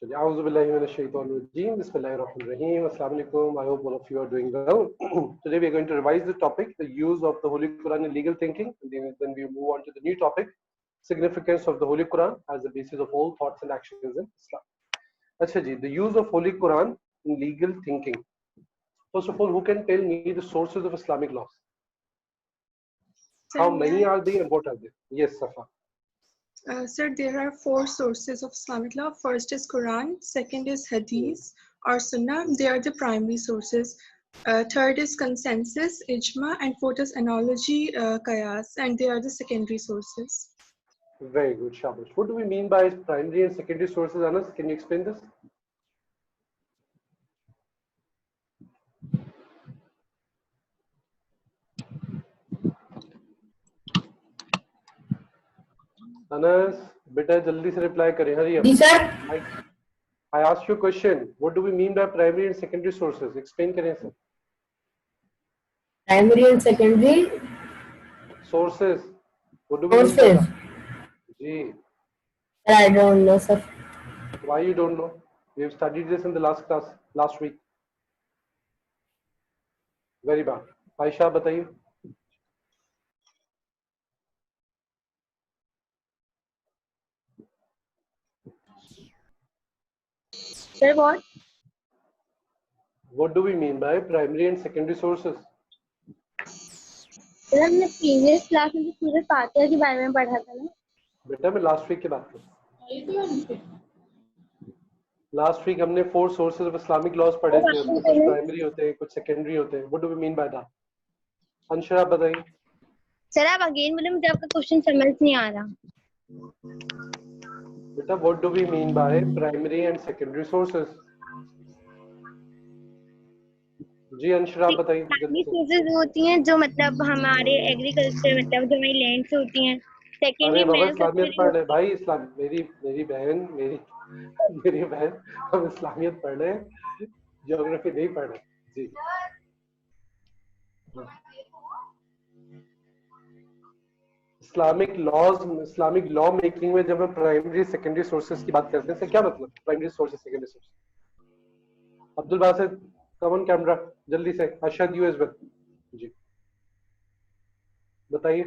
चलिए, Auzubillahi minash shaitanir rajeem. Bismillahirrahmanirrahim. Assalamu alaikum. I hope all of you are doing well. Today we are going to revise the topic, the use of the Holy Quran in legal thinking. And then we move on to the new topic, significance of the Holy Quran as the basis of all thoughts and actions in Islam. Acha ji, the use of Holy Quran in legal thinking. First of all, who can tell me the sources of Islamic laws? How many are they and what are they? Yes, Safa. Sir, there are 4 sources of Islamic law. First is Quran, second is Hadith or Sunnah. They are the primary sources. Third is consensus, Ijma, and fourth is analogy, Qiyas, and they are the secondary sources. Very good, Shabash. What do we mean by primary and secondary sources, Anas? Can you explain this? Anas, beta, jaldi se reply kare. Hurry up. Yes, sir. I asked you a question. What do we mean by primary and secondary sources? Explain kare, sir. Primary and secondary Sources. What do we mean by sources. that? Gee, Sir, I don't know, sir. why you don't know? We have studied this in the last class, last week. Very bad. Aisha, बताइए. Sir, what? What do we mean by primary and secondary sources? Sir हमने previous class में सूरत फातिहा के बारे में पढ़ा था ना. बेटा मैं लास्ट वीक की बात कर रहा हूँ. लास्ट वीक हमने 4 sources of Islamic laws पढ़े थे. कुछ प्राइमरी होते हैं, कुछ सेकेंडरी होते हैं. What do we mean by that? Anshara बताइए. सर आप अगेन बोले, मुझे आपका क्वेश्चन समझ नहीं आ रहा. बेटा what do we mean by primary and secondary sources? जी अंशरा बताइए. प्राइमरी सोर्सेज होती हैं जो मतलब हमारे एग्रीकल्चर मतलब जो हमारी लैंड से होती हैं. सेकेंडरी बाबा में इस्लामियत पढ़ रहे भाई. इस्लाम मेरी बहन हम इस्लामियत पढ़ रहे हैं, ज्योग्राफी नहीं पढ़ रहे. जी इस्लामिक लॉ मेकिंग में जब हम प्राइमरी सेकेंडरी सोर्सेज की बात करते हैं, क्या मतलब primary sources secondary sources? Abdul Basit, come on camera जल्दी से. अशद यू एज वेल. जी बताइए.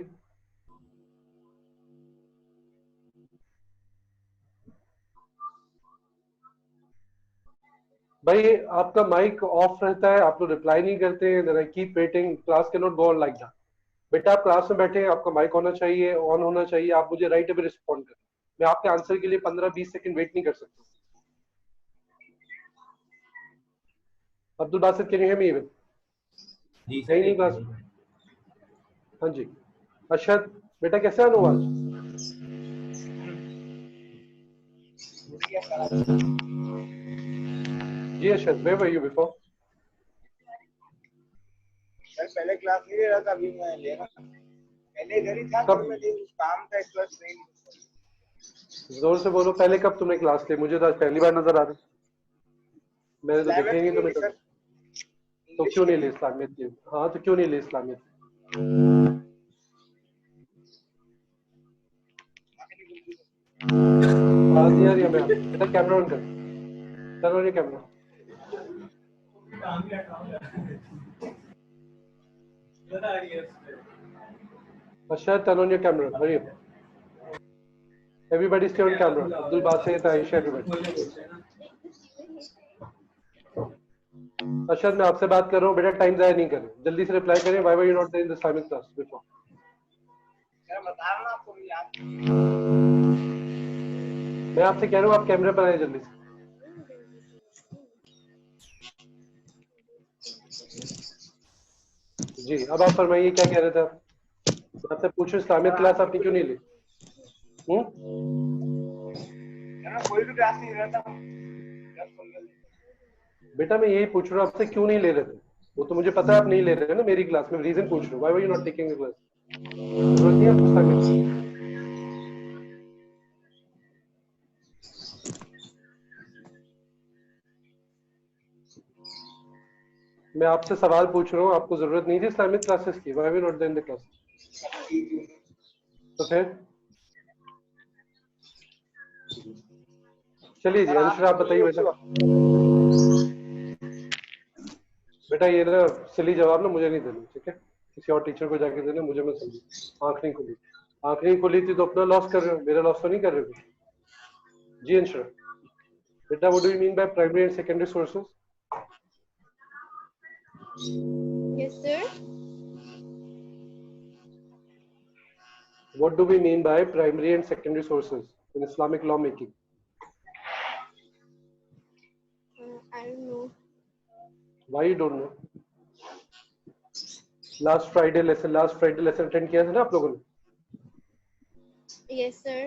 भाई आपका माइक ऑफ रहता है, आप लोग रिप्लाई नहीं करते हैं. Then I keep waiting. Class can not go on like that. बेटा आप क्लास में बैठे हैं, आपका माइक होना चाहिए, ऑन होना चाहिए. आप मुझे राइट अवे रिस्पॉन्ड करें. मैं आपके आंसर के लिए 15-20 सेकंड वेट नहीं कर सकता. Abdul Basit can you hear me even? नहीं क्लास. हाँ जी. अशद बेटा कैसे आना आज? जी Ashad, where were you before? Sir पहले क्लास नहीं ले रहा था, अभी मैं ले रहा हूं. पहले इधर ही था, तो मैं काम था, क्लास नहीं. जोर से बोलो. पहले कब तुमने क्लास ली? मुझे तो आज पहली बार नजर आ रही. मैंने तो देखे नहीं तुम्हें. तो क्यों नहीं ली इस्लामियत की? हाँ तो क्यों नहीं ली इस्लामियत? बेटा कैमरा ऑन कर. Turn on your camera. अच्छा, turn on your camera. Hurry up. Everybody stay on camera. Abdul Basit, Aisha, everybody. अशद मैं आपसे बात कर रहा हूँ बेटा, टाइम जाया नहीं करें. जल्दी से रिप्लाई करें. Why were you not there in the Islamic class before? मैं आपसे कह रहा हूँ आप कैमरे पर आए जल्दी से. जी अब आप फरमाइए क्या कह रहे थे आप? आपसे पूछो इस्लामियत क्लास आपने क्यों नहीं ली? कोई भी क्लास नहीं ले रहा था. बेटा मैं यही पूछ रहा हूँ आपसे, क्यों नहीं ले रहे थे? वो तो मुझे पता है आप नहीं ले रहे हैं ना मेरी क्लास में. रीजन पूछ रहा हूँ. Why were you not taking the class? जरूरत नहीं है आपको इस्लामियत. मैं आपसे सवाल पूछ रहा हूँ, आपको जरूरत नहीं थी इस्लामिक क्लासेस की? Why were not there in the class? तो फिर चलिए जी अंशरा आप बताइए बेटा। बेटा ये ना सिली जवाब ना मुझे नहीं देना, ठीक है, किसी और टीचर को जाके देना, मुझे मत समझिए। आंख नहीं खुली, आंख नहीं खुली थी तो अपना लॉस कर रहे हो, मेरा लॉस तो नहीं कर रहे हो। जी अंशरा बेटा, what do you mean by primary and secondary sources? Yes, sir. What do we mean by primary and secondary sources in Islamic law making? I don't know. Why you don't know? Last Friday lesson attend किया था ना आप लोगों ने? Yes, sir.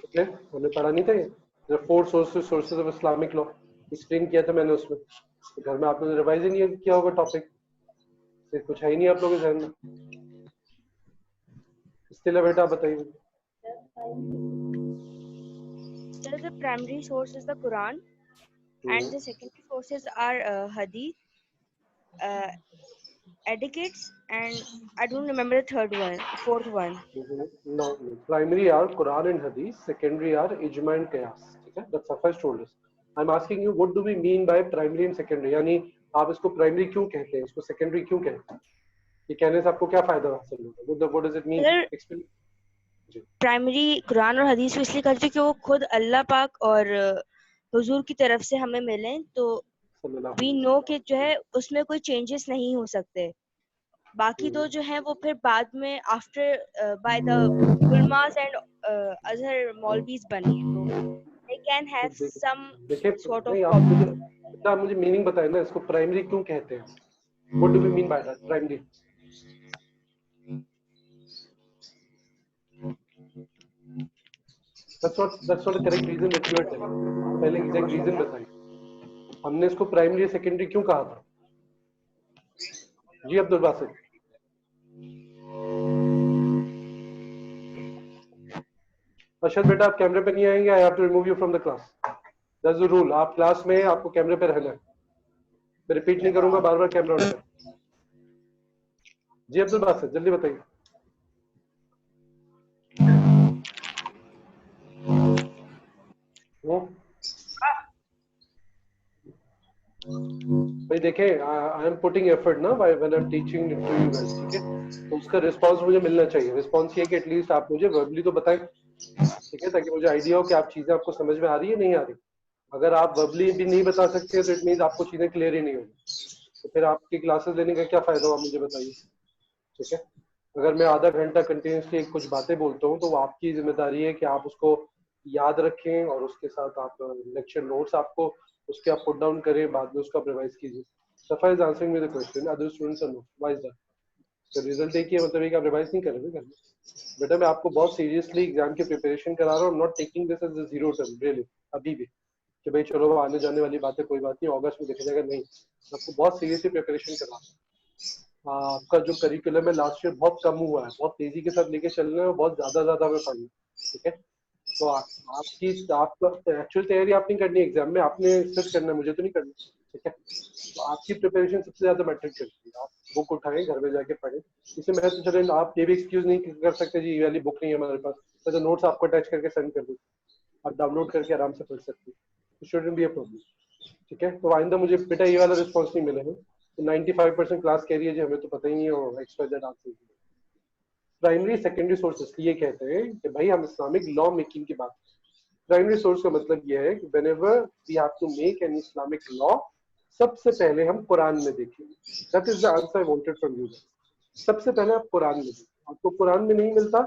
Okay, हमने पढ़ा नहीं था ये? The four sources of Islamic law explain किया था मैंने उसमें। तो घर में आप लोगों ने रिवाइज ही नहीं किया होगा टॉपिक, फिर कुछ है ही नहीं आप लोगों के ध्यान में। इसके लिए बेटा बताइए। So the primary source is the Quran, and the secondary sources are Hadith, etiquettes, and I don't remember the fourth one. No, primary are Quran and Hadith, secondary are Ijma and Qiyas. ठीक है, that's suffice told us. I'm asking you, what do we mean by primary and secondary? यानी आप इसको primary क्यों कहते हैं, इसको secondary क्यों कहते हैं? ये कहने से आपको क्या फायदा हासिल होगा? What does it mean? Explain. Primary Quran और हदीस को इसलिए करते हैं कि वो खुद अल्लाह पाक और हुजूर की तरफ से हमें मिले, तो वी नो कि जो है उसमें कोई चेंजेस नहीं हो सकते। बाकी तो जो है वो फिर बाद में आफ्टर बाय द उलमास एंड अदर मौलवीज बने, तो they can have some sort of problem. आप मुझे मीनिंग बताएं ना, इसको प्राइमरी क्यों कहते हैं? What do we mean by that primary? That's not the correct reason that you are telling. पहले एग्जैक्ट रीजन बताइए, हमने इसको प्राइमरी सेकेंडरी क्यों कहा था? जी अब्दुल बासित। अर्शद बेटा आप कैमरे पे नहीं आएंगे, I have to remove you from the class. That's the rule, आप क्लास में आपको कैमरे पे रहना है, मैं रिपीट नहीं करूंगा, बार बार कैमरा ऑन कर। जी अब्दुल बासित जल्दी बताइए। भाई देखें, आई एम पुटिंग एफर्ट ना when I am teaching to you guys, ठीक है, तो उसका रिस्पांस मुझे मिलना चाहिए। रिस्पांस ये कि एटलीस्ट आप मुझे वर्बली तो बताएं, ठीक है, ताकि मुझे आइडिया हो कि आप चीजें आपको समझ में आ रही है नहीं आ रही। अगर आप वर्बली भी नहीं बता सकते तो इट मींस आपको चीजें क्लियर ही नहीं होगी, तो फिर आपकी क्लासेस लेने का क्या फायदा हुआ मुझे बताइए, ठीक है। अगर मैं आधा घंटा कंटिन्यूसली कुछ बातें बोलता हूँ तो वो आपकी जिम्मेदारी है कि आप उसको याद रखें और उसके साथ आप लेक्चर नोट्स आपको उसके आप पुट डाउन करें, बाद में उसको आप रिवाइज कीजिए। Safa is answering me the question, other students are no, why is that? तो रिजल्ट देखिए, मतलब कि आप रिवाइज नहीं कर रहे घर में। बेटा मैं आपको बहुत सीरियसली एग्जाम की प्रिपरेशन करा रहा हूँ, not taking this as a zero term really अभी भी, कि भाई चलो आने जाने वाली बातें कोई बात नहीं, अगस्त में देखा जाएगा, नहीं, आपको बहुत सीरियसली प्रिपरेशन करा रहा हूँ। आपका जो करिकुलम है लास्ट ईयर बहुत कम हुआ है, बहुत तेजी के साथ लेके चल रहे हैं, बहुत ज्यादा में पढ़ना, ठीक है। तो आपकी एक्चुअल तैयारी आप नहीं करनी एग्जाम में, आपने सर्च करना है, मुझे तो नहीं करना, ठीक है। तो आपकी प्रिपरेशन सबसे ज्यादा मैटर करती है। आप बुक उठाएं, घर में जाके पढ़ें। इसे मैं तो चले, आप ये भी एक्सक्यूज नहीं कर सकते जी ये वाली बुक नहीं है हमारे पास, मैं तो नोट्स आपको अटैच करके सेंड कर दूँ, आप डाउनलोड करके आराम से पढ़ सकते हैं, शुडंट बी अ प्रॉब्लम, ठीक है। तो आइंदा मुझे बेटा ये वाला रिस्पॉन्स नहीं मिलेगा। तो 95% क्लास कह रही है जी हमें तो पता ही नहीं है extra Z answer. Primary secondary sources ये कहते हैं कि भाई हम इस्लामिक लॉ मेकिंग की बात, प्राइमरी सोर्स का मतलब ये है कि whenever we have to make an Islamic law, सबसे पहले हम कुरान में देखेंगे। That is the answer I wanted from you. सबसे पहले आप कुरान में देखें, आपको कुरान में नहीं मिलता,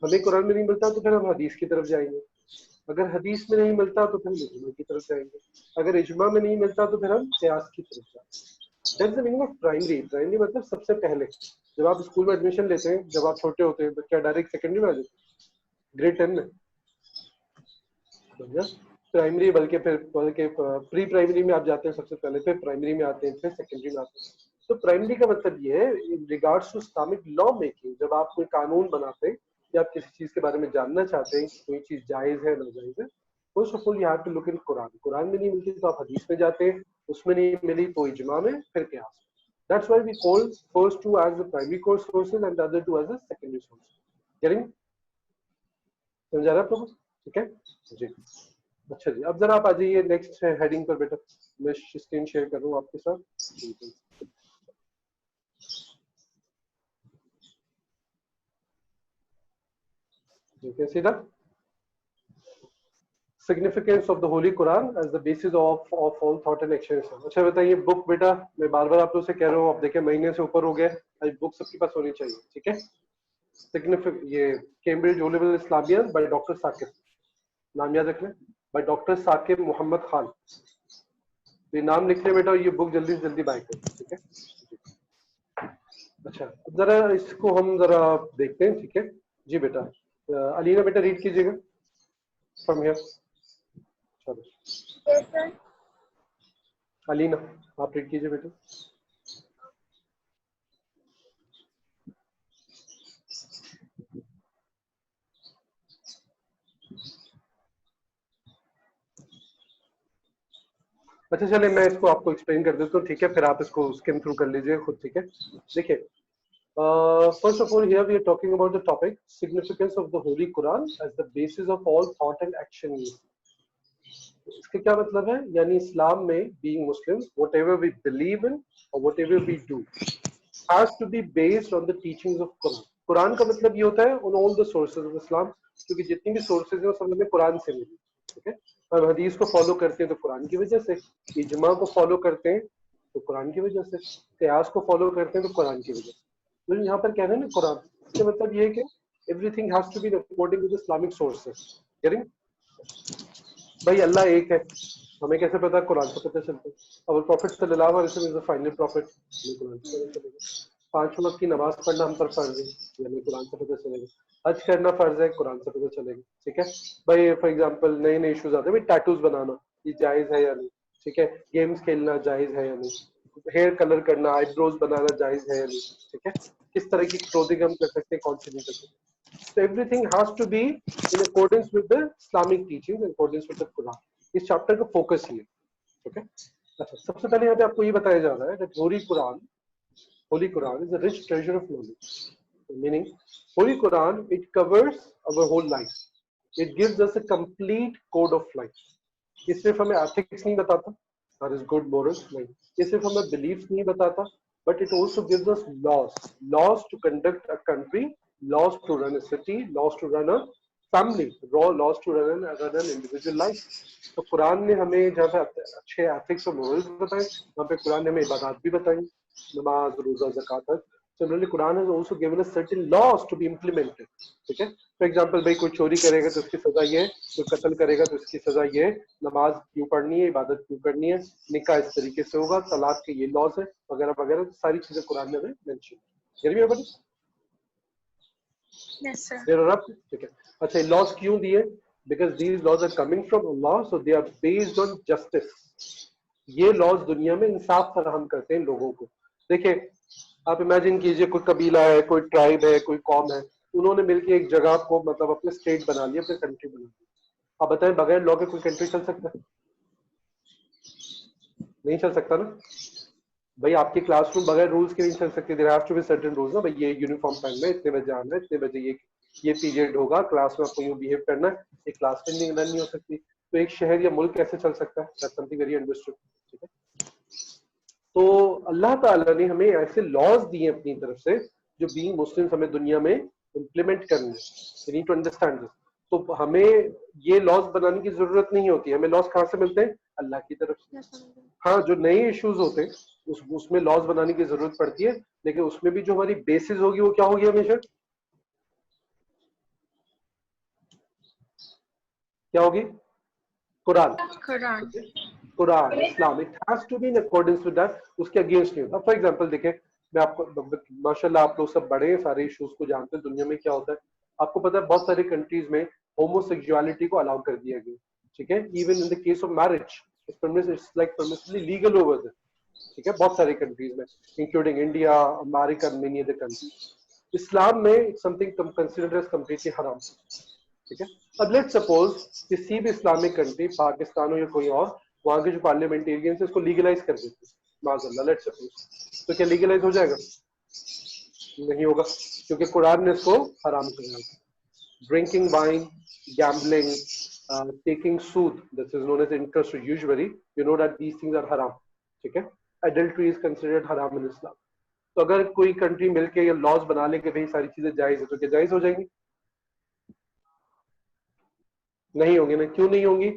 हमें कुरान में नहीं मिलता तो फिर हम हदीस की तरफ जाएंगे, अगर हदीस में नहीं मिलता तो फिर इज्मा की तरफ जाएंगे, अगर इज्मा में नहीं मिलता तो फिर हम क़यास की तरफ जाएंगे। That's the meaning of primary. Primary मतलब सबसे पहले। जब आप स्कूल में एडमिशन लेते हैं, जब आप छोटे होते हैं तो क्या डायरेक्ट सेकेंडरी में आ जाते हैं? ग्रेड 10 में प्राइमरी, बल्कि प्री प्राइमरी में आप जाते हैं सबसे पहले, फिर प्राइमरी में आते हैं, फिर सेकेंडरी में आते हैं। तो प्राइमरी का मतलब ये है in regards to Islamic law making, जब आप कोई कानून बनाते हैं या आप किसी चीज के बारे में जानना चाहते हैं कि कोई चीज जायज है नाजायज है, first of all you have to look in Quran. Quran में नहीं मिलती तो आप हदीस में जाते हैं, उसमें नहीं मिली तो इज्मा में, फिर क़यास। That's why we call first two as the primary core sources and the other two as the secondary sources. Getting? समझा रहे आप लोग? ठीक है जी। अच्छा जी, अब जरा आप आ जाइए नेक्स्ट हेडिंग पर बेटा। मैं स्क्रीन शेयर करूँ आपके साथ। You can see that significance of the Holy Quran as the basis of all thought and action. अच्छा बताइए, बुक बेटा मैं बार बार आप लोग से कह रहा हूँ, आप देखें महीने से ऊपर हो गए, आज बुक सबके पास होनी चाहिए, ठीक है। सिग्निफिक ये कैम्ब्रिज ओलेवल इस्लामिया बाय डॉक्टर साकिब, नाम याद रख लें, बाय डॉक्टर साकिब मोहम्मद खान। ये नाम लिख लें बेटा, ये बुक जल्दी से जल्दी बाय करें, ठीक है। अच्छा अब जरा इसको हम जरा देखते हैं, ठीक है जी बेटा। अलीना बेटा रीड कीजिएगा फ्रॉम हियर। चलो अलीना आप रीड कीजिए बेटा। अच्छा चलिए मैं इसको आपको एक्सप्लेन कर देता हूँ, ठीक है, फिर आप इसको स्किम थ्रू कर लीजिए खुद, ठीक है। देखिए first of all here we are talking about the topic significance of the holy Quran as the basis of all thought and action. इसका क्या मतलब है, यानी इस्लाम में being Muslim whatever we believe in और whatever we do has to be based on the teachings of Quran. Quran का मतलब ये होता है on all the sources of Islam, क्योंकि जितनी भी सोर्सेज है वो सब हमें कुरान से मिली, ठीक है। हम हदीस को फॉलो करते हैं तो कुरान की वजह से, इजमा को फॉलो करते हैं तो कुरान की वजह से, क़यास को फॉलो करते हैं तो कुरान की वजह से। तो यहाँ पर कह रहे हैं ना कुरान, इसका मतलब ये है कि everything has to be according to the Islamic sources. करें भाई अल्लाह एक है, हमें कैसे पता, कुरान से पता चलता है। और प्रॉफिट सल्लल्लाहु अलैहि वसल्लम is the final profit, Quran से पता चलेगा। 5 वक्त की नमाज पढ़ना हम पर फर्ज है, हमें कुरान से पता चलेगा। हज करना फर्ज है, कुरान से पता चलेगा, ठीक है भाई। फॉर एग्जांपल नए नए इश्यूज आते हैं भाई, टैटूज बनाना ये जायज है या नहीं, ठीक है। गेम्स खेलना जायज है या नहीं, हेयर कलर करना, आईब्रोज बनाना जायज है या नहीं, ठीक है। किस तरह की क्लोथिंग हम कर सकते हैं, कौन सी नहीं कर सकते। So everything has to be in accordance with the Islamic teachings, in accordance with the Quran. इस चैप्टर का फोकस ही है, ओके। अच्छा सबसे पहले यहाँ पे आपको ये बताया जा रहा है that Holy Quran is a rich treasure of knowledge. Meaning, Holy Quran it covers our whole life. It gives us a complete code of life. ये सिर्फ हमें ethics नहीं बताता, that is good morals नहीं। ये सिर्फ हमें beliefs नहीं बताता, but it also gives us laws to conduct a country, laws to run a city, laws to run a family, laws to run an individual life. तो कुरान ने हमें जहाँ पे अच्छे एथिक्स और मोरल्स बताए, वहाँ पे कुरान ने हमें इबादत भी बताई, नमाज रोजा ज़कात। Similarly, Quran has also given us certain laws to be implemented, ठीक है। फॉर एग्जाम्पल भाई कोई चोरी करेगा तो उसकी सजा ये है, कोई कत्ल करेगा तो उसकी सजा ये है, नमाज क्यों पढ़नी है, इबादत क्यों करनी है, निकाह इस तरीके से होगा, तलाक के ये लॉज है वगैरह वगैरह, तो सारी चीजें कुरान ने हमें मेंशन। Yes, sir. ठीक है। अच्छा लॉज क्यों दिए, because these laws are coming from Allah, so they are based on justice. ये लॉज दुनिया में इंसाफ फराहम करते हैं लोगों को। देखिए आप इमेजिन कीजिए कोई कबीला है, कोई ट्राइब है, कोई कौम है, उन्होंने मिलकर एक जगह को मतलब अपने स्टेट बना लिया, अपने कंट्री बना लिया। आप बताएं बगैर लॉ के कोई कंट्री चल सकता है? नहीं चल सकता ना भाई। आपकी क्लासरूम बगैर रूल्स के नहीं चल सकती, there have to be certain rules ना भाई। ये यूनिफॉर्म पहनना है, इतने बजे आना है, इतने बजे ये पीरियड होगा, क्लास में आपको यूं बिहेव करना है, एक क्लास में नहीं हो सकती। तो एक शहर या मुल्क कैसे चल सकता है, दैट्स समथिंग वेरी अंडरस्टूड, ठीक है। तो अल्लाह ताला ने हमें ऐसे लॉज दिए अपनी तरफ से जो बीइंग मुस्लिम्स हमें दुनिया में इम्प्लीमेंट करने, you need to understand this. तो हमें ये लॉज बनाने की जरूरत नहीं होती। हमें लॉज कहाँ से मिलते हैं? अल्लाह की तरफ से। हाँ जो नए इश्यूज होते हैं उसमें लॉज बनाने की जरूरत पड़ती है, लेकिन उसमें भी जो हमारी बेसिस होगी वो क्या होगी हमेशा? क्या होगी? Quran, Quran Islam. It has to be in accordance with that, उसके अगेंस्ट नहीं होता। फॉर एग्जांपल देखें, मैं आपको माशाल्लाह आप लोग सब बड़े हैं, सारे इश्यूज को जानते हैं दुनिया में क्या होता है। आपको पता है बहुत सारी कंट्रीज में होमोसेक्सुअलिटी को अलाउ कर दिया गया, ठीक है। Even in the case of marriage it's like permissibly legal over there, ठीक है, बहुत सारी कंट्रीज में including India, America, many other countries. Islam में समथिंग कंसीडर्ड एज कंप्लीटली हराम, ठीक है। अब लेट्स सपोज किसी भी इस्लामिक कंट्री, पाकिस्तान हो या कोई और, वहां के जो पार्लियामेंटेरियंस इसको लीगलाइज कर देते हैं, माज़अल्लाह लेट्स सपोज, तो क्या लीगलाइज हो जाएगा? नहीं होगा, क्योंकि कुरान ने इसको हराम कर दिया। Drinking wine, gambling, taking sood, this is known as interest usury, you know that these things are haram. ठीक है, adultery is considered haram in Islam. तो अगर कोई कंट्री मिलके ये लॉज बना ले कि भाई सारी चीजें जायज है, तो क्या जायज हो जाएंगी? नहीं होंगे ना। क्यों नहीं होंगी?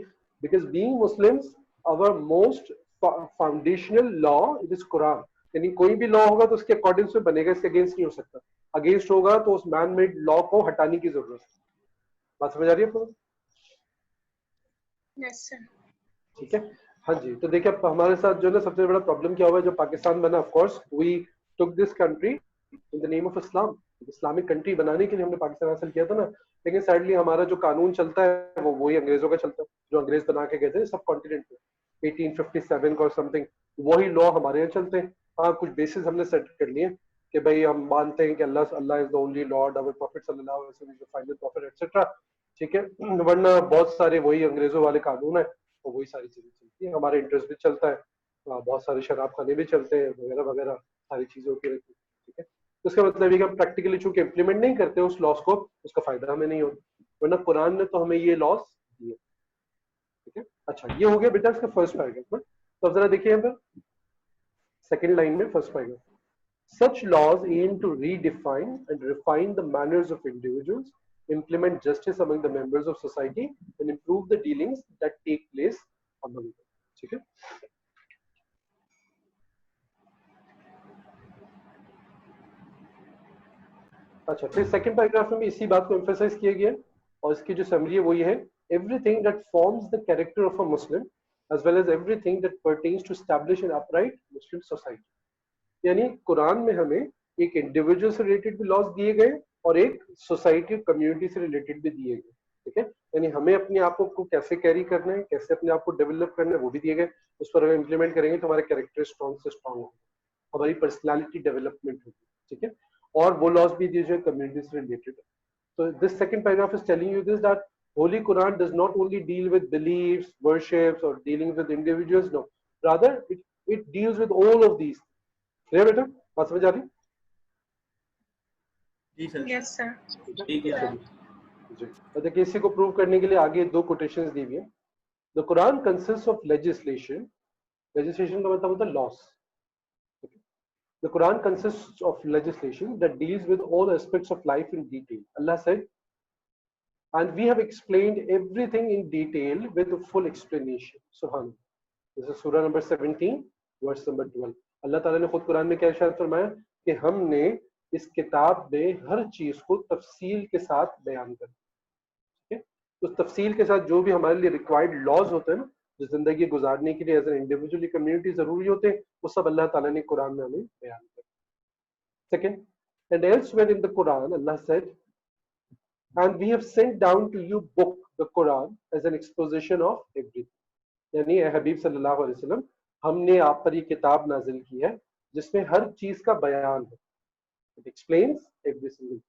Because being Muslims our most foundational law it is Quran. यानी कोई भी लॉ होगा तो उसके अकॉर्डिंग से बनेगा, इसके अगेंस्ट नहीं हो सकता। अगेंस्ट होगा तो उस मैन मेड लॉ को हटाने की जरूरत है। बात समझ आ रही है आपको? Yes sir. ठीक है, हाँ जी। तो देखिए अब हमारे साथ जो है ना सबसे बड़ा प्रॉब्लम क्या हुआ है, जो पाकिस्तान बना, of course we took this country in the name of Islam, Islamic country बनाने के लिए हमने पाकिस्तान हासिल किया था ना। लेकिन सैडली हमारा जो कानून चलता है वो वही अंग्रेजों का चलता है, जो अंग्रेज बना के गए थे सब कॉन्टिनेंट में 1857 का और समथिंग, वही लॉ हमारे यहाँ चलते हैं। हाँ, कुछ बेसिस हमने सेट कर लिए कि भाई हम मानते हैं कि Allah is the only Lord, our prophet सल्लल्लाहु अलैहि वसल्लम is the final prophet etcetera. ठीक है, वरना बहुत सारे वही अंग्रेजों वाले कानून है, तो वही सारी चीजें चलती है। हमारे इंटरेस्ट भी चलता है, बहुत सारे शराब खाने भी चलते हैं वगैरह वगैरह, सारी चीजें होती रहती है। ठीक है, तो इसका मतलब है कि हम प्रैक्टिकली चूंकि इम्प्लीमेंट नहीं करते उस लॉस को, उसका फायदा हमें नहीं होता, वरना कुरान ने तो हमें ये लॉस दिए। ठीक है, अच्छा ये हो गया बेटा इसका फर्स्ट पैराग्राफ में। तो अब जरा देखिए यहाँ पर सेकेंड लाइन में first paragraph, such laws aim to redefine and refine the manners of individuals, implement justice among the members of society, and improve the dealings that take place among them. ठीक है, अच्छा फिर second paragraph में भी इसी बात को emphasise किया गया और इसकी जो समरी है वो ये है, everything that forms the character of a Muslim as well as everything that pertains to establish an upright Muslim society. यानी कुरान में हमें एक इंडिविजुअल से रिलेटेड भी लॉज दिए गए और एक सोसाइटी कम्युनिटी से रिलेटेड भी दिए गए। ठीक है, यानी हमें अपने आप को कैसे कैरी करना है, कैसे अपने आप को डेवलप करना है, वो भी दिए गए। उस पर अगर इम्प्लीमेंट करेंगे तो हमारा कैरेक्टर स्ट्रॉन्ग से स्ट्रॉन्ग होगा, हमारी पर्सनैलिटी डेवलपमेंट होगी। ठीक है, और वो लॉज भी दिए जो कम्युनिटी से रिलेटेड है। तो this second paragraph is telling you this that Holy Quran does not only deal with beliefs, worships, or dealing with individuals. No, rather it deals with all of these. Clear बेटा? बात समझ आ रही? जी sir. Yes sir. ठीक है sir. जी। तो देखिए इसी को प्रूव करने के लिए आगे दो कोटेशंस दी हुई हैं। The Quran consists of legislation. Legislation का मतलब होता है laws. The Quran consists of legislation that deals with all aspects of life in detail. Allah said, and we have explained everything in detail with a full explanation. Subhanallah. This is Surah number 17, verse number 12. अल्लाह ताला ने खुद कुरान में क्या इरशाद फरमाया कि हमने इस किताब में हर चीज को तफसील के साथ बयान कर दिया। ठीक है, उस तफसील के साथ जो भी हमारे लिए रिक्वायर्ड लॉज होते हैं ना, जो जिंदगी गुजारने के लिए एज एन इंडिविजुअली कम्युनिटी जरूरी होते हैं, वो सब अल्लाह ताला ने कुरान में हमें बयान कर दिया। Second, and elsewhere in the Quran Allah said, and we have sent down to you book the Quran as an exposition of everything. यानी हबीब सल्लल्लाहु अलैहि वसल्लम, हमने आप पर ये किताब नाजिल की है जिसमें हर चीज का बयान है। It explains every single thing.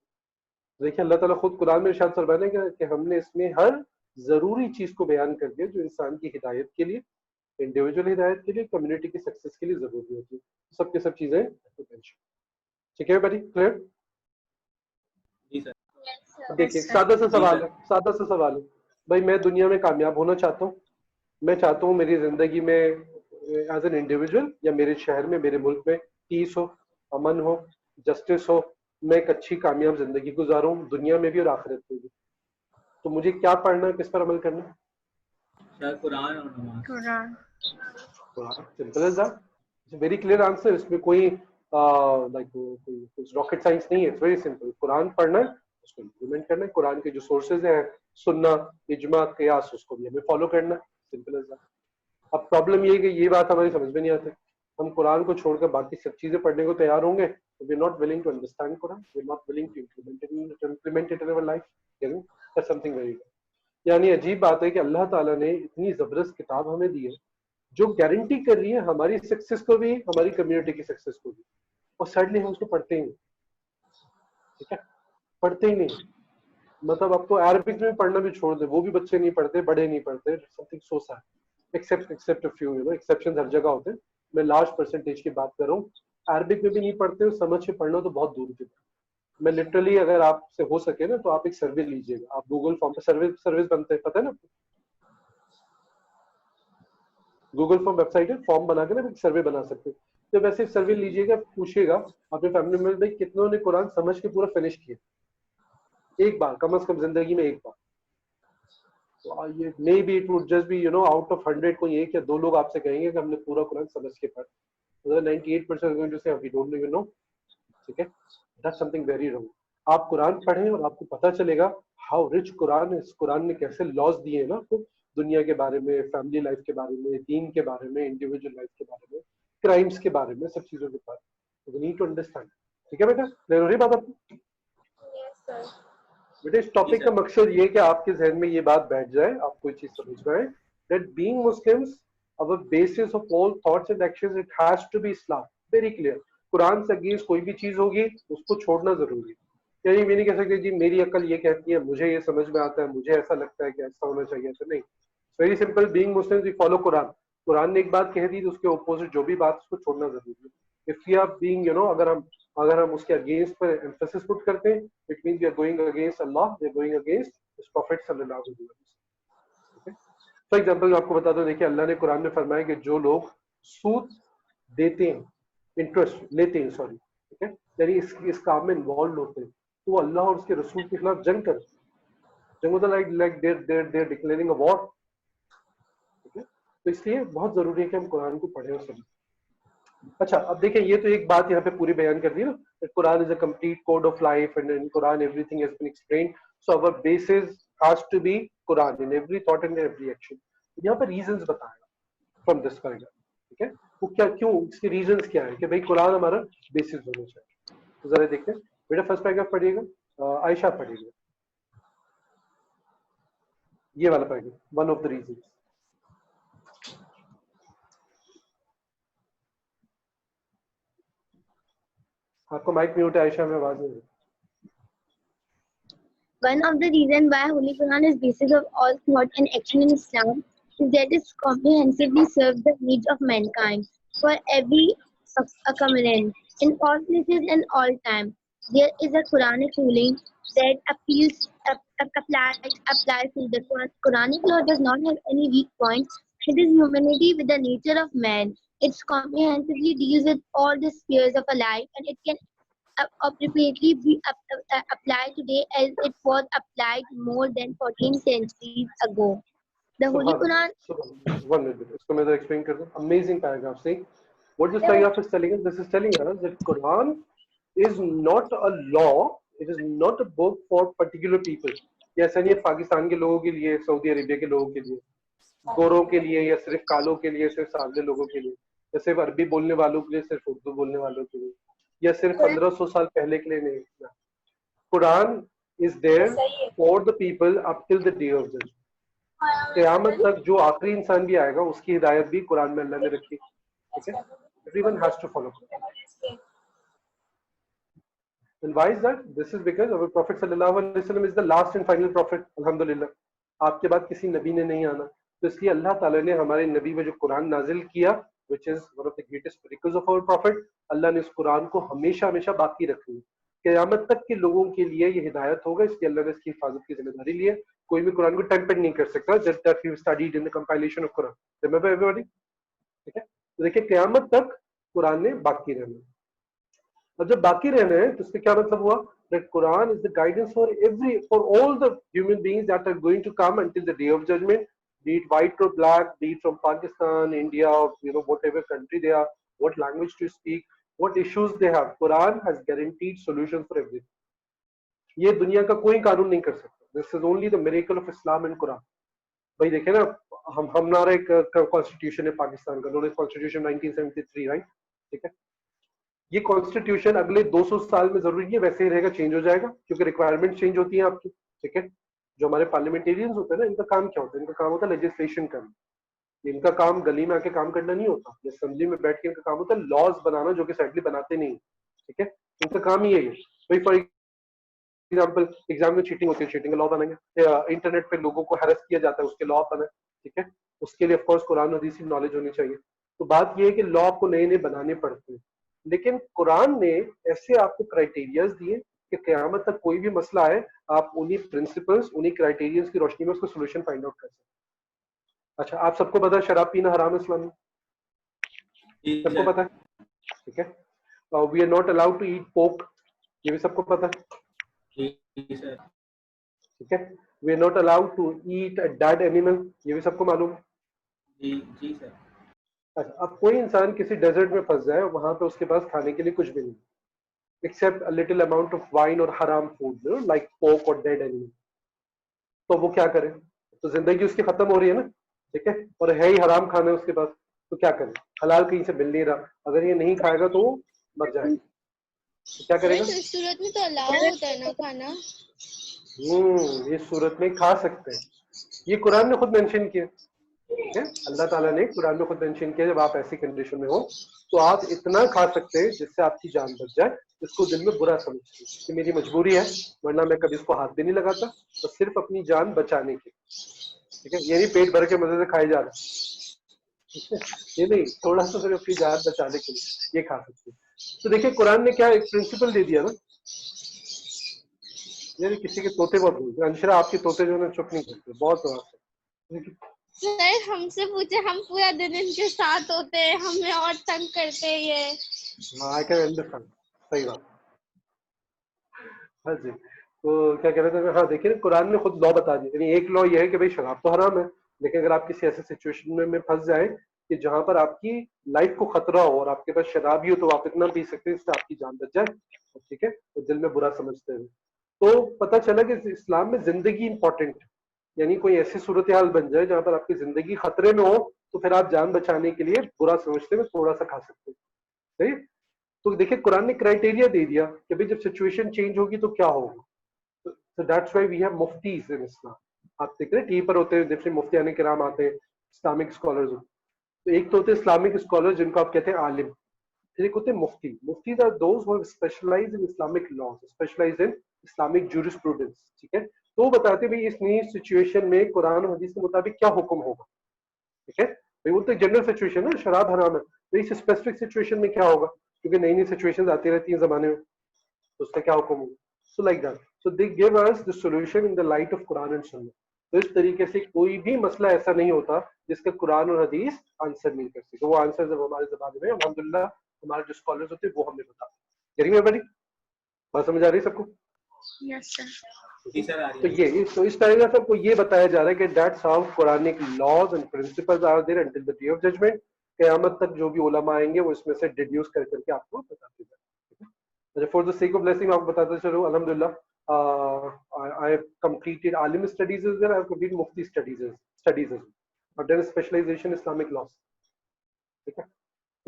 देखिए अल्लाह ताला खुद कुरान में इरशाद फरमाने कि हमने इसमें हर जरूरी चीज को बयान कर दिया जो इंसान की हिदायत के लिए, इंडिविजुअल हिदायत के लिए, कम्युनिटी की सक्सेस के लिए जरूरी होती है। सब के सब चीजें ठीक है बड़ी क्लियर? जी सर। देखिए सादा सा सवाल है, सादा सा सवाल है भाई, मैं दुनिया में कामयाब होना चाहता हूँ, मैं चाहता हूँ मेरी जिंदगी में एज एन इंडिविजुअल या मेरे शहर में, मेरे मुल्क में पीस हो, अमन हो, जस्टिस हो, मैं एक अच्छी कामयाब जिंदगी गुजारूं दुनिया में भी और आखिरत में भी। तो मुझे क्या पढ़ना है, किस पर अमल करना है? सर कुरान और नमाज। Quran. Simple as that, very clear answer. इसमें कोई रॉकेट साइंस नहीं है, इट्स वेरी सिंपल। कुरान पढ़ना है, उसको इम्प्लीमेंट करना है, कुरान के जो सोर्सेज हैं सुन्ना, इजमा, कियास, उसको भी हमें फॉलो करना है, सिंपल एज दैट। अब प्रॉब्लम ये है कि ये बात हमारी समझ में नहीं आती। हम कुरान को छोड़कर बाकी सब चीजें पढ़ने को तैयार होंगे, we are not willing to understand Quran, we are not willing to implement it in our life, that's something very good. यानी अजीब बात है कि अल्लाह ताला ने इतनी जबरदस्त किताब हमें दी है जो गारंटी कर रही है हमारी सक्सेस को भी, हमारी कम्युनिटी की सक्सेस को भी, और सैडली हम उसको पढ़ते ही नहीं। ठीक है, पढ़ते ही नहीं। मतलब अब तो अरबिक में पढ़ना भी छोड़ दे, वो भी बच्चे नहीं पढ़ते, बड़े नहीं पढ़ते, something so sad. Except a few, you know, exceptions हर जगह होते हैं। मैं लार्ज परसेंटेज की बात कर रहा हूँ, अरबिक में भी नहीं पढ़ते, और समझ के पढ़ना तो बहुत दूर की बात। मैं लिटरली, अगर आपसे हो सके ना तो आप एक सर्वे लीजिएगा, आप गूगल फॉर्म पे सर्विस बनते हैं, पता है ना, गूगल फॉर्म वेबसाइट है, फॉर्म बना के ना एक सर्वे बना सकते हैं। तो वैसे सर्वे लीजिएगा, पूछिएगा अपने फैमिली में भाई कितनों ने कुरान समझ के पूरा फिनिश किया एक बार, कम से कम जिंदगी में एक बार। तो ये may be it would just be you know out of 100 कोई एक या दो लोग आपसे कहेंगे कि हमने पूरा कुरान समझ के पढ़ा। 98% गोइंग टू से वी डोंट इवन नो। ठीक है, दैट्स समथिंग वेरी रॉन्ग। आप कुरान पढ़ें और आपको पता चलेगा हाउ रिच कुरान है। इस कुरान ने कैसे लॉज दिए हैं ना आपको, दुनिया के बारे में, फैमिली लाइफ के बारे में, दीन के बारे में, इंडिविजुअल लाइफ के बारे में, क्राइम्स के बारे में, सब चीजों के बारे में। We need to understand. ठीक है बेटा, क्लियर हो रही बात आपको? बेटा इस टॉपिक का मकसद ये कि आपके जहन में ये बात बैठ जाए, आप कोई चीज समझ पाए that being Muslims, our basis of all thoughts and actions, it has to be Islam. Very clear. Quran से अगेंस्ट कोई भी चीज होगी उसको छोड़ना जरूरी है। यानी मैं नहीं कह सकते जी मेरी अकल ये कहती है, मुझे ये समझ में आता है, मुझे ऐसा लगता है कि ऐसा होना चाहिए, तो नहीं। Very simple, being Muslims we follow Quran. Quran ने एक बात कह दी तो उसके ऑपोजिट जो भी बात उसको छोड़ना जरूरी है। If we are being you know, अगर हम उसके अगेंस्ट पर एम्फेसिस पुट करते हैं, it means we are going against Allah, we are going against his prophet सल्लल्लाहु अलैहि वसल्लम। फॉर एग्जाम्पल मैं आपको बता दूं, देखिए अल्लाह ने कुरान में फरमाया कि जो लोग सूद देते हैं, इंटरेस्ट लेते हैं, सॉरी, ठीक है, यानी इस काम में इन्वॉल्व होते हैं, तो वो अल्लाह और उसके रसूल के खिलाफ जंग करते हैं। जंग होता है like they're declaring a war. ठीक है, तो इसलिए बहुत जरूरी है कि हम कुरान को पढ़ें और समझें। अच्छा, अब देखिए ये तो एक बात यहाँ पे पूरी बयान कर दी ना, Quran is a complete code of life and in Quran everything has been explained, so our basis has to be Quran in every thought and every action. यहाँ पर रीजंस बताएगा फ्रॉम दिस पैराग्राफ। ठीक है, वो क्या, क्यों, इसके reasons क्या है कि भाई कुरान हमारा बेसिस होना चाहिए। तो जरा देखते हैं बेटा, फर्स्ट पैराग्राफ पढ़िएगा, आयशा पढ़िएगा, ये वाला paragraph, one of the reasons. आपको माइक म्यूट है आयशा, में आवाज नहीं। One of the reasons why Holy Quran is basis of all thought and action in Islam is that it comprehensively serves the needs of mankind for every occurrence in all places and all time. There is a Quranic ruling that applies to the Quranic law does not have any weak points. It is humanity with the nature of man. It comprehensively deals with all the spheres of a life, and it can appropriately be applied today as it was applied more than 14 centuries ago. The Holy Quran. One minute, इसको मैं explain कर दूं। Amazing paragraph saying what this paragraph is telling us. This is telling us that Quran is not a law. It is not a book for particular people. ये ऐसा नहीं है पाकिस्तान के लोगों के लिए, सऊदी अरेबिया के लोगों के लिए, गोरों के लिए, या सिर्फ कालों के लिए, सिर्फ सावले लोगों के लिए, या सिर्फ अरबी बोलने वालों के लिए, सिर्फ उर्दू बोलने वालों के लिए, या सिर्फ 1500 साल पहले के लिए नहीं। Quran is there for the people up till the day of judgement. क़यामत तक जो आखिरी इंसान भी आएगा उसकी हिदायत भी कुरान में अल्लाह ने रखी। ठीक है, everyone has to follow. And why is that? This is because our Prophet sallallahu alaihi wasallam is the last and final prophet. Alhamdulillah, आपके बाद किसी नबी ने नहीं आना, तो इसलिए अल्लाह ताला ने हमारे नबी में जो कुरान नाजिल किया, which is one of the greatest miracles of our prophet, अल्लाह ने इस कुरान को हमेशा हमेशा बाकी रखी है। क़यामत तक के लोगों के लिए ये हिदायत होगा, इसलिए अल्लाह ने इसकी हिफाजत की जिम्मेदारी ली है। कोई भी कुरान को टेम्पर नहीं कर सकता। Just that we studied in the compilation of Quran. Remember everybody? ठीक है, तो देखिए क़यामत तक कुरान ने बाकी रहना। अब जब बाकी रहना है तो इसका क्या मतलब हुआ? That Quran is the guidance for all the human beings that are going to come until the day of judgment, be it white or black, be it from Pakistan, India, or whatever country they are, what language to speak, what issues they have. Quran has guaranteed solutions for everything. ये दुनिया का कोई कानून नहीं कर सकता। This is only the miracle of Islam and Quran. भाई देखे ना, हमारा एक कॉन्स्टिट्यूशन है पाकिस्तान का, नोन एज कॉन्स्टिट्यूशन 1973, राइट? ठीक है, ये कॉन्स्टिट्यूशन अगले 200 साल में जरूरी है वैसे ही रहेगा, चेंज हो जाएगा क्योंकि रिक्वायरमेंट चेंज होती है आपकी। ठीक है, जो हमारे पार्लियामेंटेरियंस होते हैं ना, इनका काम क्या होता है? इनका काम होता है लेजिस्लेशन करना। इनका काम गली में आके काम करना नहीं होता, असेंबली में बैठ के इनका काम होता है लॉज बनाना, जो कि सैडली बनाते नहीं। ठीक है, इनका काम ही यही है। भाई फॉर एग्जाम्पल एग्जाम में चीटिंग होती है, चीटिंग का लॉ बनाएंगे। इंटरनेट पे लोगों को हैरेस किया जाता है, उसके लॉ बने। ठीक है, उसके लिए ऑफकोर्स कुरान हदीस की नॉलेज होनी चाहिए। तो बात यह है कि लॉ आपको नए नए बनाने पड़ते हैं, लेकिन कुरान ने ऐसे आपको क्राइटेरियाज दिए कि क़यामत तक कोई भी मसला है, आप उन्हीं प्रिंसिपल्स, उन्हीं क्राइटेरियाज की रोशनी में उसका सोल्यूशन फाइंड आउट कर सकते हैं। अच्छा, आप सबको पता है शराब पीना हराम है इस्लाम में? सबको पता है? ठीक है। We are not allowed to eat pork, ये भी सबको पता है? ठीक है। We are not allowed to eat a dead animal, ये भी सबको मालूम है? जी सर। अच्छा, अब कोई इंसान किसी डेजर्ट में फंस जाए और वहां पे उसके पास खाने के लिए कुछ भी नहीं except a little amount of wine और हराम फूड लाइक पोर्क और डेड एनिमल, तो वो क्या करे? तो जिंदगी उसकी खत्म हो रही है ना, ठीक है, और है ही हराम खाना उसके पास, तो क्या करे? हलाल कहीं से मिल नहीं रहा, अगर ये नहीं खाएगा तो वो मर जाएगा, तो क्या करेगा? इस सूरत में तो अलाउ होता है ना खाना? इस सूरत में खा सकते हैं, ये कुरान ने खुद मेंशन किया, ठीक है, अल्लाह ताला ने कुरान में खुद मेंशन किया जब आप ऐसी कंडीशन में हो तो आप इतना खा सकते हैं जिससे आपकी जान बच जाए, इसको दिल में बुरा समझते हैं कि मेरी मजबूरी है वरना मैं कभी इसको हाथ भी नहीं लगाता, तो सिर्फ अपनी जान बचाने के, ठीक है, ये नहीं पेट भर के मजे से खाए जा रहा, ठीक है, ये नहीं, थोड़ा सा सिर्फ अपनी जान बचाने के लिए ये खा सकते हैं। तो देखिए कुरान ने क्या एक प्रिंसिपल दे दिया ना, यानी किसी के तोते बहुत बोलते, अंशरा आपके तोते जो है चुप नहीं करते, बहुत आवाज है। सर हमसे पूछे, हम पूरा दिन इनके साथ होते हैं, हमें और तंग करते हैं ये। आई कैन अंडरस्टैंड, सही बात। हाँ जी, तो क्या कह रहे थे? हाँ देखिए कुरान ने खुद लॉ बता दिया, यानी एक लॉ ये है कि भाई शराब तो हराम है, लेकिन अगर आप किसी ऐसे सिचुएशन में फंस जाए कि जहां पर आपकी लाइफ को खतरा हो और आपके पास शराब ही हो तो आप इतना पी सकते हैं इससे आपकी जान बच जाए, ठीक है, तो दिल में बुरा समझते हुए, तो पता चला कि इस्लाम में जिंदगी इंपॉर्टेंट है, यानी कोई ऐसी सूरत हाल बन जाए जहां पर आपकी जिंदगी खतरे में हो तो फिर आप जान बचाने के लिए बुरा समझते हुए थोड़ा सा खा सकते हैं, सही। तो देखिए कुरान ने क्राइटेरिया दे दिया कि भाई जब सिचुएशन चेंज होगी तो क्या होगा, so that's why we have muftis in Islam। आप देख रहे हैं टीवी पर होते हैं डिफरेंट मुफ्तियान किराम आते हैं, इस्लामिक स्कॉलर्स, तो एक तो होते हैं इस्लामिक स्कॉलर जिनको आप कहते हैं आलिम, फिर एक होते हैं मुफ्ती। Muftis are those who have specialised in Islamic law, specialised in Islamic jurisprudence, ठीक है, तो वो बताते हैं भाई इस नई सिचुएशन में कुरान और हदीस के मुताबिक क्या हुक्म होगा, ठीक है, भाई वो तो जनरल सिचुएशन है, शराब हराम है, तो इस स्पेसिफिक सिचुएशन में क्या होगा, क्योंकि नई नई सिचुएशन आती रहती हैं जमाने में, तो उसका क्या हुक्म होगा, so like that, so they give us the solution in the light of Quran and sunnah. तो इस तरीके से कोई भी मसला ऐसा नहीं होता जिसका कुरान और हदीस आंसर नहीं कर सके, वो आंसर जब हमारे जमाने में अल्हम्दुलिल्लाह हमारे जो स्कॉलर्स होते हैं वो हमें बताते हैं। मेरी बात समझ आ रही है सबको? Yes, sir. तो ये तो इस तरह से आपको ये बताया जा रहा है कि that's how Quranic laws and principles are there until the day of judgement, क़यामत तक जो भी उलमा आएंगे वो इसमें से डिड्यूस कर करके आपको बताते जाएंगे। अच्छा, for the sake of blessing आपको बताते चलो अल्हम्दुलिल्लाह I have completed alim studies as well, I have completed mufti studies as well, I've done a specialization in Islamic laws, ठीक है,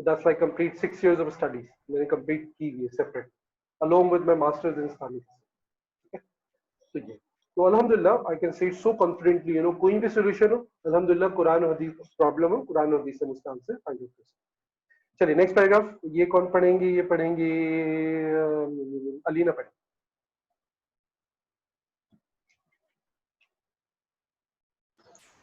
so that's like complete 6 years of studies मैंने complete की हुई है separate along with my masters in Islamic, ठीक है, तो ये तो अल्हम्दुलिल्लाह I can say so confidently, कोई भी सोल्यूशन हो अल्हम्दुलिल्लाह कुरान और हदीस प्रॉब्लम हो कुरान और हदीस से उसका आंसर फाइंड आउट कर सकते। चलिए नेक्स्ट पैराग्राफ, ये कौन पढ़ेंगे? ये पढ़ेंगे अलीना पढ़ेंगे।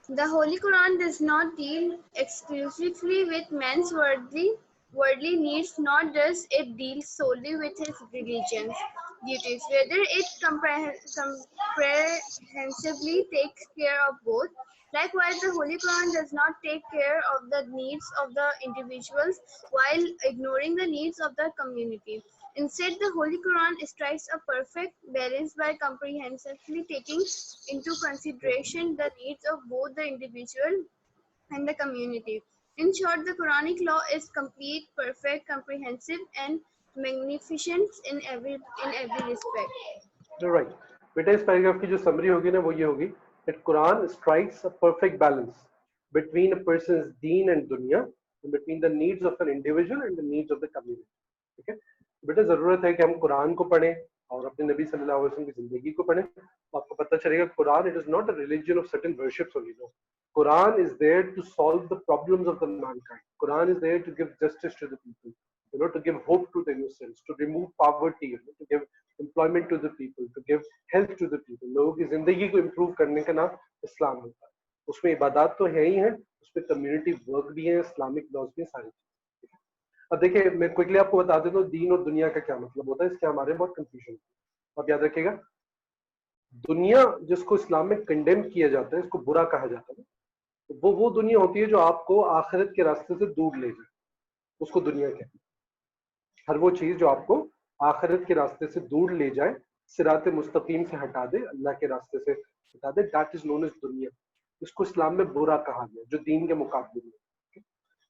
The Holy Quran does not deal exclusively with man's worldly needs, nor does it deal solely with his religious duties. Rather, it comprehensively takes care of both. Likewise, the Holy Quran does not take care of the needs of the individuals while ignoring the needs of the community. Instead, the Holy Quran strikes a perfect balance by comprehensively taking into consideration the needs of both the individual and the community. In short, the Quranic law is complete, perfect, comprehensive, and magnificent in every respect. Right. बेटा इस paragraph की जो summary होगी ना वो ये होगी that Quran strikes a perfect balance between a person's deen and dunya, and between the needs of an individual and the needs of the community. ठीक है, बेटा जरूरत है कि हम कुरान को पढ़ें और अपने नबी सल्लल्लाहु अलैहि वसल्लम की जिंदगी को पढ़ें, तो आपको पता चलेगा Quran it is not a religion of certain worships only, no, Quran is there to solve the problems of the mankind. Quran is there to give justice to the people, to give hope to the innocents, to remove poverty, to give employment to the people, to give health to the people. लोगों की जिंदगी को improve करने का नाम इस्लाम होता है। उसमें इबादत तो है ही है, उसमें कम्युनिटी वर्क भी है, इस्लामिक लॉज भी सारी चीजें। अब देखिए मैं क्विकली आपको बता देता हूँ दीन और दुनिया का क्या मतलब होता है, इसके हमारे बहुत कंफ्यूजन है। आप याद रखिएगा, दुनिया जिसको इस्लाम में कंडेम किया जाता है, इसको बुरा कहा जाता है, वो दुनिया होती है जो आपको आखिरत के रास्ते से दूर ले जाए, उसको दुनिया कहते हैं। हर वो चीज जो आपको आखिरत के रास्ते से दूर ले जाए, सिरात मुस्तकीम से हटा दे, अल्लाह के रास्ते से हटा दे, दैट इज नोन एज दुनिया। इसको इस्लाम में बुरा कहा गया, जो दीन के मुकाबले में।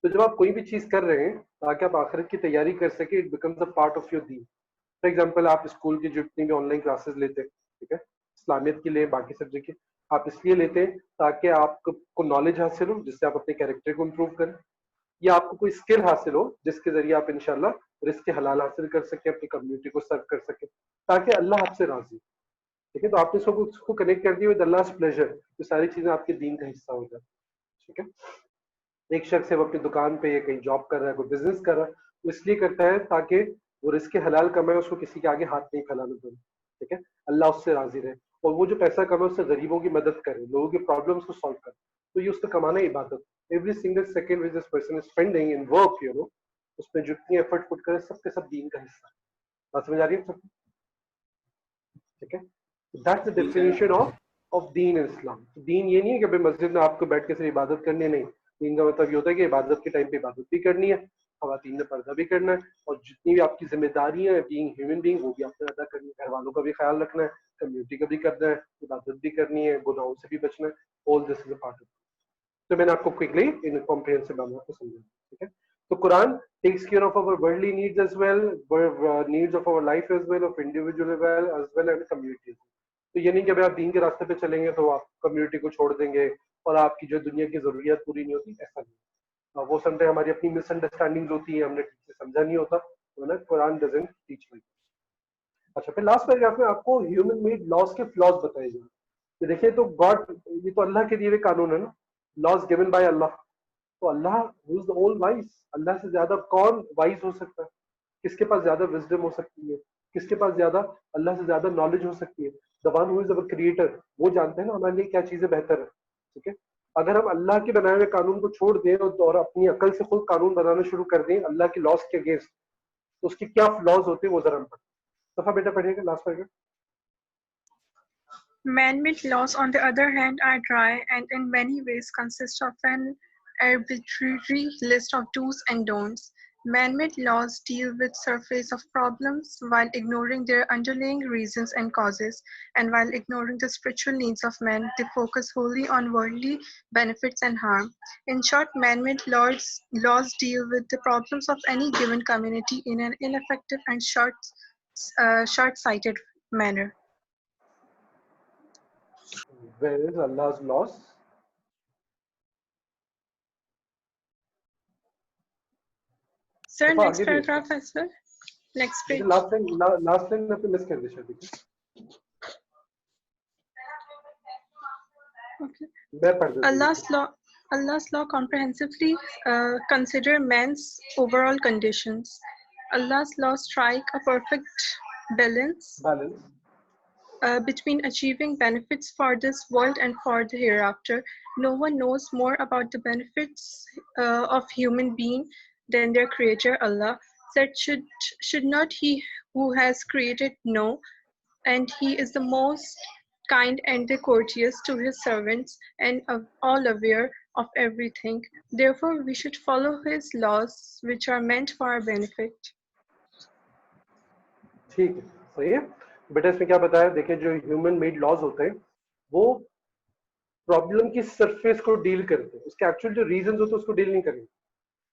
तो जब आप कोई भी चीज कर रहे हैं ताकि आप आखिरत की तैयारी कर सके, it becomes a part of your Deen. For example, आप स्कूल की जितनी भी ऑनलाइन क्लासेस लेते हैं, ठीक है, इस्लामियत के लिए, बाकी सब्जेक्ट के, आप इसलिए लेते हैं ताकि आपको नॉलेज हासिल हो, जिससे आप अपने कैरेक्टर को इम्प्रूव करें, या आपको कोई स्किल हासिल हो जिसके जरिए आप इंशाल्लाह रिस्क हलाल हासिल कर सके, अपनी कम्युनिटी को सर्व कर सके, ताकि अल्लाह आपसे राजी। ठीक है, तो आपने उसको कनेक्ट कर दिया विद अल्लाह प्लेजर, तो सारी चीजें आपके दीन का हिस्सा हो जाती। ठीक है, एक शख्स है वो अपनी दुकान पे या कहीं जॉब कर रहा है, कोई बिजनेस कर रहा है, वो इसलिए करता है ताकि वो रिस्क हलाल कमाए, उसको किसी के आगे हाथ नहीं फैलाना पड़े। ठीक है, अल्लाह उससे राजी रहे, और वो जो पैसा कमाए उससे गरीबों की मदद करे, लोगों की प्रॉब्लम्स को सॉल्व करे, तो ये उसका कमाना इबादत। Every single second which this person is spending in work, you know, उसमें जितनी एफर्ट पुट करे, सबके सब दीन का हिस्सा है। बात समझ आ रही है सबको? ठीक है, दैट्स द डेफिनेशन ऑफ दीन इन इस्लाम। दीन ये नहीं है कि भाई मस्जिद में आपको बैठ के सिर्फ इबादत करनी है, नहीं। दीन का मतलब ये होता है कि इबादत के टाइम पे इबादत भी करनी है, खवातीन ने पर्दा भी करना है, और जितनी भी आपकी जिम्मेदारियां हैं बीइंग ह्यूमन बीइंग, वो भी आपने अदा करनी है। घर वालों का भी ख्याल रखना है, कम्युनिटी का भी करना है, इबादत भी करनी है, गुनाहों से भी बचना है। All this is a part of. तो मैंने आपको क्विकली इन कॉम्प्रिहेंसिव मैनर में समझाया। ठीक है, तो Quran takes care of our worldly needs as well, needs of our life as well, of individual as well and communities. तो ये नहीं कि अगर आप दीन के रास्ते पे चलेंगे तो आप कम्युनिटी को छोड़ देंगे और आपकी जो दुनिया की जरूरियात पूरी नहीं होती, ऐसा नहीं। वो समझे हमारी अपनी मिसअंडरस्टैंडिंग होती है, हमने ठीक से समझा नहीं होता, तो ना कुरान डजंट टीच लाइक। अच्छा, फिर लास्ट पैराग्राफ में आपको ह्यूमन मेड लॉज के फ्लॉज बताए जाए। तो देखिए, तो गॉड, ये तो अल्लाह के दिए हुए कानून है ना, लॉज गिवन बाय अल्लाह। तो Allah who is the all wise, अल्लाह से ज्यादा कौन वाइज हो सकता है? किसके पास ज्यादा विजडम हो सकती है? किसके पास ज्यादा, अल्लाह से ज्यादा नॉलेज हो सकती है? The one who is our creator, वो जानते हैं ना हमारे लिए क्या चीजें बेहतर है। ठीक है, अगर हम अल्लाह के बनाए हुए कानून को छोड़ दें और अपनी अकल से खुद कानून बनाना शुरू कर दें अल्लाह के लॉस के अगेंस्ट, तो उसके क्या फ्लॉज होते हैं वो जरा हम पढ़ें। दफा बेटा पढ़िएगा last paragraph. Man-made laws, on the other hand, are dry and in many ways consist of an arbitrary list of do's and don'ts. Man-made laws deal with surface of problems while ignoring their underlying reasons and causes, and while ignoring the spiritual needs of men, they focus wholly on worldly benefits and harm. In short, man-made laws deal with the problems of any given community in an ineffective and short-sighted manner. Where is Allah's laws? Sir, next paragraph as well. Next page. Last line आपने miss कर दिया शायद। Okay. मैं पढ़ देता हूँ। Allah's law comprehensively consider man's overall conditions. Allah's laws strike a perfect balance between achieving benefits for this world and for the hereafter. No one knows more about the benefits of human being than their creator Allah. Said should not he who has created know, and he is the most kind and the courteous to his servants and all aware of everything. Therefore, we should follow his laws, which are meant for our benefit. ठीक है, सही है बेटा। इसमें क्या बताया, देखिए जो ह्यूमन मेड लॉज होते हैं वो प्रॉब्लम की सरफेस को डील करते हैं, उसके एक्चुअल जो रीजंस होते हैं उसको डील नहीं करेंगे।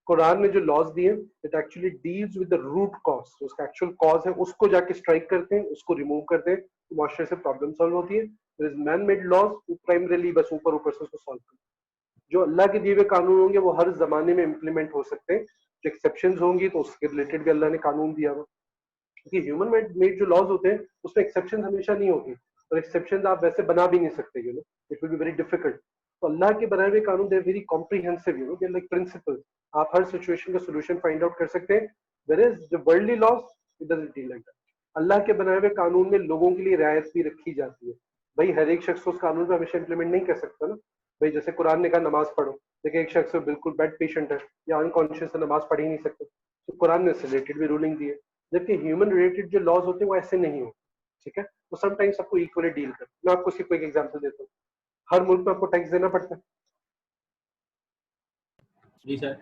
कुरान ने जो लॉज दिए it actually deals with the root cause, उसका एक्चुअल कॉज है उसको जाके स्ट्राइक करते हैं, उसको रिमूव करते हैं, तो मुआशरे से प्रॉब्लम सॉल्व होती है। There is man made laws, वो प्राइमरीली बस ऊपर ऊपर से उसको सॉल्व करते हैं। जो अल्लाह के दिए हुए कानून होंगे वो हर जमाने में इम्प्लीमेंट हो सकते हैं, जो एक्सेप्शंस होंगी तो उसके रिलेटेड भी अल्लाह ने कानून दिया हुआ। क्योंकि ह्यूमन मेड जो लॉज होते हैं उसमें एक्सेप्शन हमेशा नहीं होगी, और एक्सेप्शन आप वैसे बना भी नहीं सकते, you know, it will be very difficult. तो अल्लाह के बनाए हुए कानून they very comprehensive, you know, they like principles, आप हर सिचुएशन का सॉल्यूशन फाइंड आउट कर सकते हैं। Where is the worldly laws it doesn't deal like that. अल्लाह के बनाए हुए कानून में लोगों के लिए रियायत भी रखी जाती है। भाई हर एक शख्स उस कानून को हमेशा इंप्लीमेंट नहीं कर सकता ना। भाई जैसे कुरान ने कहा नमाज पढ़ो, देखिए एक शख्स बिल्कुल बेड पेशेंट है या अनकॉन्शियस है, नमाज पढ़ ही नहीं सकता, तो कुरान ने रिलेटेड भी रूलिंग दी है। जबकि ह्यूमन रिलेटेड जो लॉज होते हैं वो ऐसे नहीं होते। ठीक है, वो समटाइम्स आपको इक्वली डील करते हैं। मैं आपको सिर्फ एक एग्जांपल देता हूँ। हर मुल्क में आपको टैक्स देना पड़ता है, जी सर।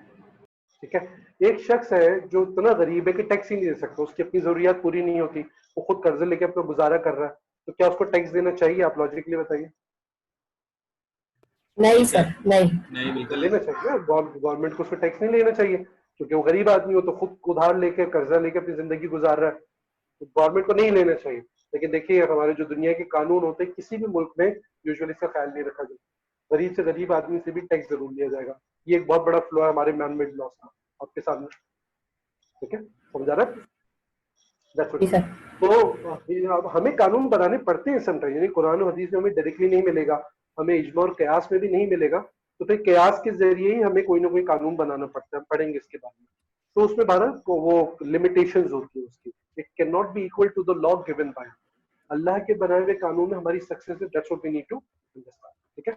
ठीक है, एक शख्स है जो इतना गरीब है कि टैक्स ही नहीं दे सकता, उसकी अपनी जरूरियात पूरी नहीं होती, वो खुद कर्जे लेके अपना गुजारा कर रहा है, तो क्या उसको टैक्स देना चाहिए? आप लॉजिकली बताइए। नहीं सर, नहीं। नहीं बिल्कुल लेना चाहिए, गवर्नमेंट को उसको टैक्स नहीं लेना चाहिए, क्योंकि वो गरीब आदमी हो तो खुद उधार लेके कर्जा लेके अपनी जिंदगी गुजार रहा है, तो गवर्नमेंट को नहीं लेना चाहिए। लेकिन देखिए हमारे जो दुनिया के कानून होते हैं किसी भी मुल्क में यूजुअली इसका ख्याल नहीं रखा जाता, गरीब से गरीब आदमी से भी टैक्स जरूर लिया जाएगा। ये एक बहुत बड़ा फ्लॉ है हमारे मैन मेड लॉस का आपके सामने। ठीक है, समझा रहा है? जी सर। तो अब हमें कानून बनाने पड़ते हैं समटाइम, यानी कुरान और हदीस में हमें डायरेक्टली नहीं मिलेगा, हमें इज्मा और कयास में भी नहीं मिलेगा, तो फिर कयास के जरिए ही हमें कोई ना कोई कानून बनाना पड़ता है, पढ़ेंगे इसके बारे में। तो उसमें भारत को वो लिमिटेशंस होती है उसकी, it can not be equal to the law given by Allah के बनाए हुए कानून में हमारी success is that's what we need to understand. ठीक है।